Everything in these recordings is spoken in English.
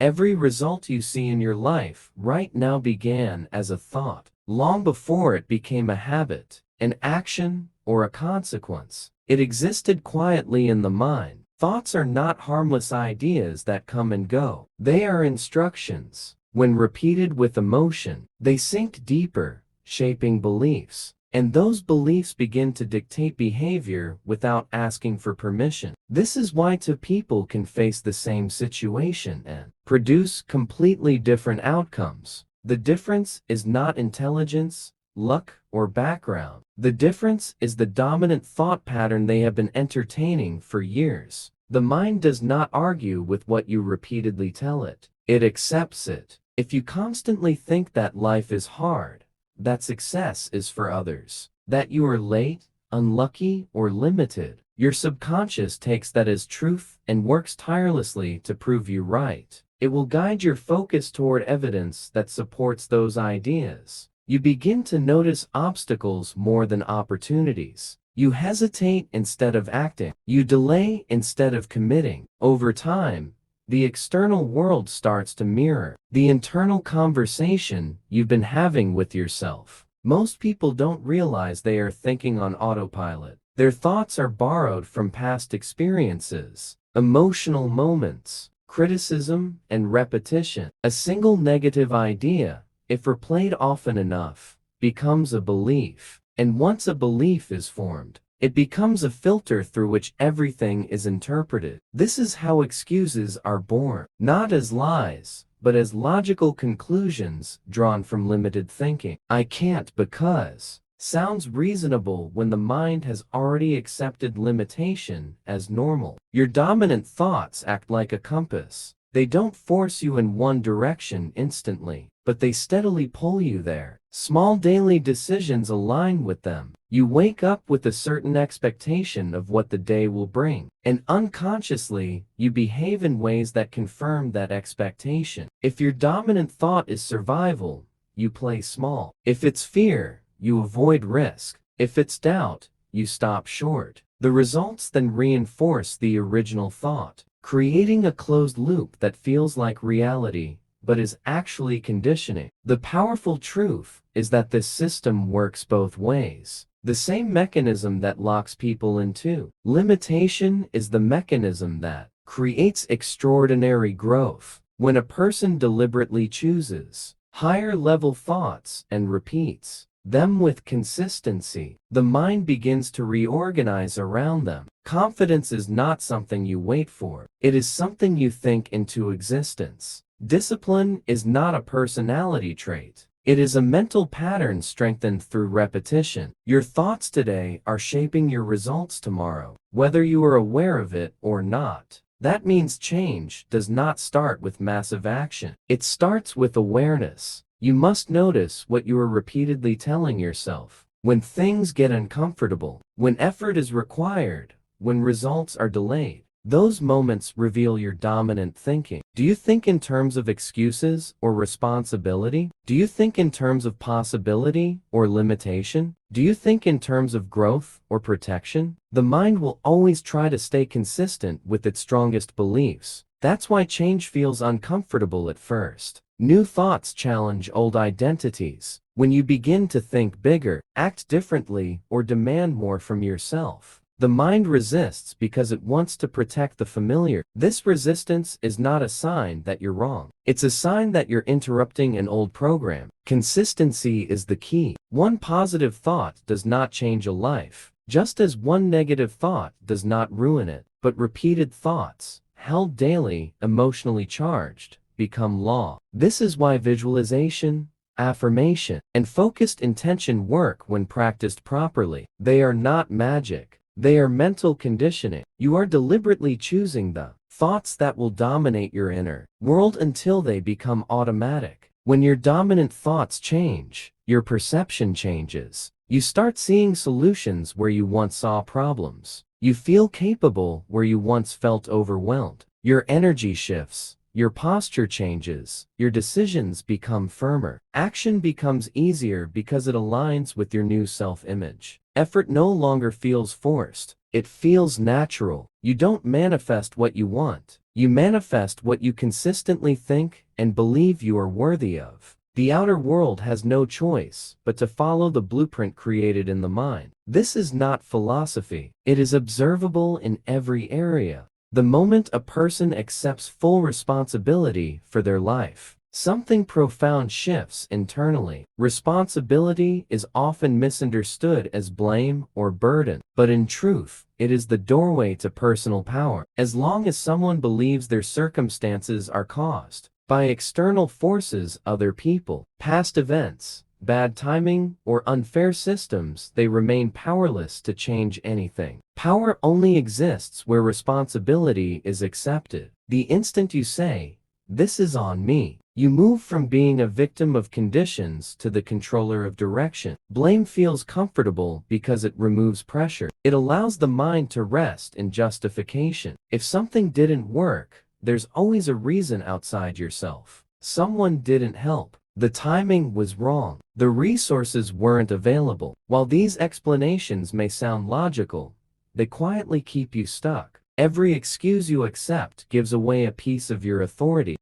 Every result you see in your life right now began as a thought, long before it became a habit, an action, or a consequence. It existed quietly in the mind. Thoughts are not harmless ideas that come and go. They are instructions. When repeated with emotion, they sink deeper, shaping beliefs. And those beliefs begin to dictate behavior without asking for permission. This is why two people can face the same situation and produce completely different outcomes. The difference is not intelligence, luck, or background. The difference is the dominant thought pattern they have been entertaining for years. The mind does not argue with what you repeatedly tell it. It accepts it. If you constantly think that life is hard, that success is for others, that you are late, unlucky, or limited, your subconscious takes that as truth and works tirelessly to prove you right. It will guide your focus toward evidence that supports those ideas. You begin to notice obstacles more than opportunities. You hesitate instead of acting. You delay instead of committing. Over time, the external world starts to mirror the internal conversation you've been having with yourself. Most people don't realize they are thinking on autopilot. Their thoughts are borrowed from past experiences, emotional moments, criticism, and repetition. A single negative idea, if replayed often enough, becomes a belief. And once a belief is formed, it becomes a filter through which everything is interpreted. This is how excuses are born, not as lies, but as logical conclusions drawn from limited thinking. I can't because sounds reasonable when the mind has already accepted limitation as normal. Your dominant thoughts act like a compass. They don't force you in one direction instantly, but they steadily pull you there. Small daily decisions align with them. You wake up with a certain expectation of what the day will bring, and unconsciously, you behave in ways that confirm that expectation. If your dominant thought is survival, you play small. If it's fear, you avoid risk. If it's doubt, you stop short. The results then reinforce the original thought, creating a closed loop that feels like reality, but is actually conditioning. The powerful truth is that this system works both ways. The same mechanism that locks people into limitation is the mechanism that creates extraordinary growth. When a person deliberately chooses higher level thoughts and repeats them with consistency, the mind begins to reorganize around them. Confidence is not something you wait for. It is something you think into existence. Discipline is not a personality trait. It is a mental pattern strengthened through repetition. Your thoughts today are shaping your results tomorrow, whether you are aware of it or not. That means change does not start with massive action. It starts with awareness. You must notice what you are repeatedly telling yourself. When things get uncomfortable, when effort is required, when results are delayed, those moments reveal your dominant thinking. Do you think in terms of excuses or responsibility? Do you think in terms of possibility or limitation? Do you think in terms of growth or protection? The mind will always try to stay consistent with its strongest beliefs. That's why change feels uncomfortable at first. New thoughts challenge old identities. When you begin to think bigger, act differently, or demand more from yourself, the mind resists because it wants to protect the familiar. This resistance is not a sign that you're wrong. It's a sign that you're interrupting an old program. Consistency is the key. One positive thought does not change a life, just as one negative thought does not ruin it. But repeated thoughts, held daily, emotionally charged, become law. This is why visualization, affirmation, and focused intention work when practiced properly. They are not magic. They are mental conditioning. You are deliberately choosing the thoughts that will dominate your inner world until they become automatic. When your dominant thoughts change, your perception changes. You start seeing solutions where you once saw problems. You feel capable where you once felt overwhelmed. Your energy shifts. Your posture changes. Your decisions become firmer. Action becomes easier because it aligns with your new self-image. Effort no longer feels forced. It feels natural. You don't manifest what you want. You manifest what you consistently think and believe you are worthy of. The outer world has no choice but to follow the blueprint created in the mind. This is not philosophy. It is observable in every area. The moment a person accepts full responsibility for their life, something profound shifts internally. Responsibility is often misunderstood as blame or burden, but in truth, it is the doorway to personal power. As long as someone believes their circumstances are caused by external forces, other people, past events, bad timing, or unfair systems, they remain powerless to change anything. Power only exists where responsibility is accepted. The instant you say, "This is on me," you move from being a victim of conditions to the controller of direction. Blame feels comfortable because it removes pressure. It allows the mind to rest in justification. If something didn't work, there's always a reason outside yourself. Someone didn't help. The timing was wrong. The resources weren't available. While these explanations may sound logical, they quietly keep you stuck. Every excuse you accept gives away a piece of your authority.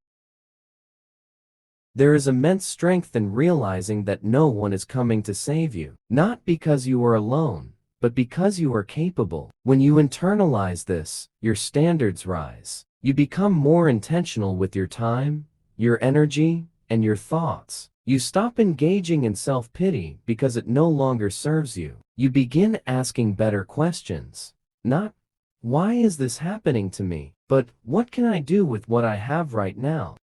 There is immense strength in realizing that no one is coming to save you. Not because you are alone, but because you are capable. When you internalize this, your standards rise. You become more intentional with your time, your energy, and your thoughts. You stop engaging in self-pity because it no longer serves you. You begin asking better questions. Not, "Why is this happening to me?" but "What can I do with what I have right now?"